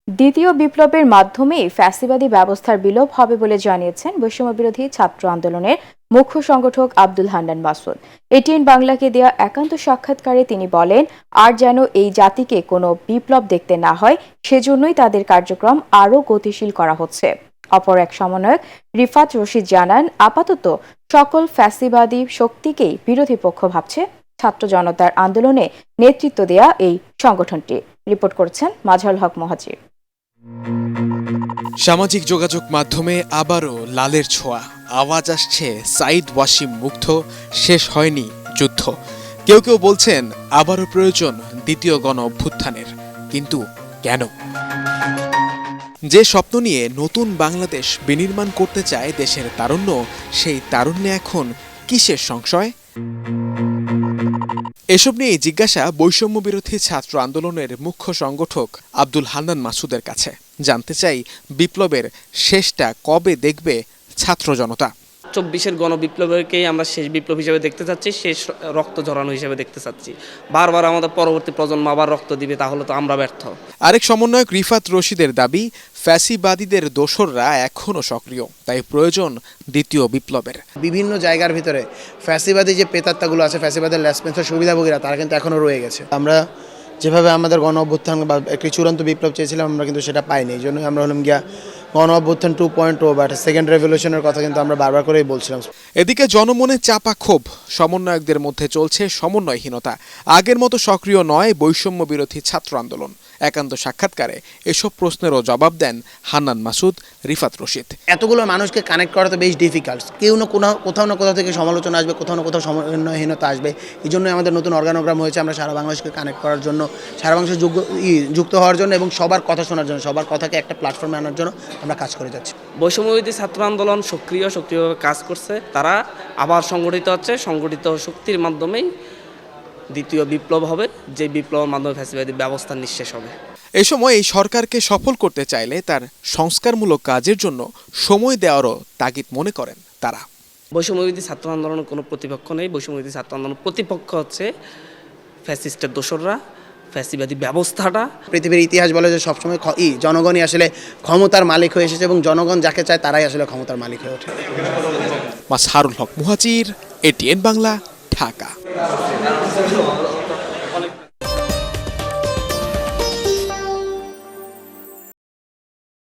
দ্বিতীয় বিপ্লবের মাধ্যমেই ফ্যাসিবাদী ব্যবস্থার বিলোপ হবে বলে জানিয়েছেন বৈষম্যবিরোধী ছাত্র আন্দোলনের মুখ্য সংগঠক আব্দুল হান্নান মাসুদ। এটিএন বাংলাকে দেয়া একান্ত সাক্ষাৎকারে তিনি বলেন, আর যেন এই জাতিকে কোনো বিপ্লব দেখতে না হয়, সেজন্যই তাদের কার্যক্রম আরও গতিশীল করা হচ্ছে। অপর এক সমন্বয়ক রিফাত রশিদ জানান, আপাতত সকল ফ্যাসিবাদী শক্তিকেই বিরোধী পক্ষ ভাবছে ছাত্র জনতার আন্দোলনে নেতৃত্ব দেয়া এই সংগঠনটি। রিপোর্ট করছেন মাজহারুল হক মহাজির। সামাজিক যোগাযোগ মাধ্যমে আবারও লালের ছোঁয়া, আওয়াজ আসছে সাইদ ওয়াসিম মুগ্ধ, শেষ হয়নি যুদ্ধ। কেউ কেউ বলছেন আবারও প্রয়োজন দ্বিতীয় গণ অভ্যুত্থানের, কিন্তু কেন? যে স্বপ্ন নিয়ে নতুন বাংলাদেশ বিনির্মাণ করতে চায় দেশের তারুণ্য, সেই তারুণ্যে এখন কিসের সংশয়? এসব নিয়ে জিজ্ঞাসা বৈষম্য বিরোধী ছাত্র আন্দোলনের মুখ্য সংগঠক আব্দুল হান্নান মাসুদের কাছে। জানতে চাই, বিপ্লবের শেষটা কবে দেখবে ছাত্র জনতা? ২৪-এর গণবিপ্লবকেই আমরা শেষ বিপ্লব হিসেবে দেখতে চাচ্ছি, শেষ রক্ত ঝরানো হিসেবে দেখতে চাচ্ছি। বারবার আমাদের পরবর্তী প্রজন্ম আবার রক্ত দিবে, তাহলে তো আমরা ব্যর্থ। আরেক সমন্বয়ক রিফাত রশিদের দাবি, ফ্যাসিবাদীদের দোসররা এখনও সক্রিয়, তাই প্রয়োজন দ্বিতীয় বিপ্লবের। বিভিন্ন জায়গার ভিতরে ফ্যাসিবাদী যে প্রেতাত্মাগুলো আছে, ফ্যাসিবাদের ল্যাসপেন্সের সুবিধাভোগীরা, তারা কিন্তু এখনও রয়ে গেছে। আমরা যেভাবে আমাদের গণ অভ্যুত্থান বা একটি চূড়ান্ত বিপ্লব চেয়েছিলাম, আমরা কিন্তু সেটা পাইনি। এই জন্যই আমরা হলাম গিয়া গণ অভ্যুত্থান 2.0 বা সেকেন্ড রেভলিউশনের কথা কিন্তু আমরা বারবার করেই বলছিলাম। এদিকে জনমনে চাপা ক্ষোভ, সমন্বয়কদের মধ্যে চলছে সমন্বয়হীনতা। আগের মতো সক্রিয় নয় বৈষম্য বিরোধী ছাত্র আন্দোলন। একান্ত সাক্ষাৎকারে এসব প্রশ্নেরও জবাব দেন হান্নান মাসুদ, রিফাত রশিদ। এতগুলো মানুষকে কানেক্ট করা তো বেশ ডিফিকাল্ট। কেউ না কোথাও না কোথাও থেকে সমালোচনা আসবে, কোথাও না কোথাও সমন্বয়হীনতা আসবে। এই জন্যই আমাদের নতুন অর্গানোগ্রাম হয়েছে, আমরা সারা বাংলাদেশকে কানেক্ট করার জন্য, সারা বাংলাদেশে যুক্ত হওয়ার জন্য এবং সবার কথা শোনার জন্য, সবার কথাকে একটা প্ল্যাটফর্মে আনার জন্য আমরা কাজ করে যাচ্ছি। বৈষম্যবিরোধী ছাত্র আন্দোলন সক্রিয়ভাবে কাজ করছে। তারা আবার সংগঠিত হচ্ছে। সংগঠিত শক্তির মাধ্যমেই দ্বিতীয় বিপ্লব হবে, যে বিপ্লবের মাধ্যমে ফ্যাসিবাদী ব্যবস্থা নিঃশেষ হবে। এ সময় এই সরকারকে সফল করতে চাইলে তার সংস্কারমূলক কাজের জন্য সময় দেওয়ারও তাগিদ মনে করেন তারা। বৈষম্যবিরোধী ছাত্র আন্দোলনের কোনো প্রতিপক্ষ নেই। বৈষম্যবিরোধী ছাত্র আন্দোলনের প্রতিপক্ষ হচ্ছে ফ্যাসিস্টের দোসররা, ফ্যাসিবাদী ব্যবস্থাটা। পৃথিবীর ইতিহাস বলে যে সবসময় জনগণই আসলে ক্ষমতার মালিক হয়ে এসেছে এবং জনগণ যাকে চায় তারাই আসলে ক্ষমতার মালিক হয়ে ওঠে। মাজহারুল হক মহাজির, এটিএন বাংলা, ঢাকা।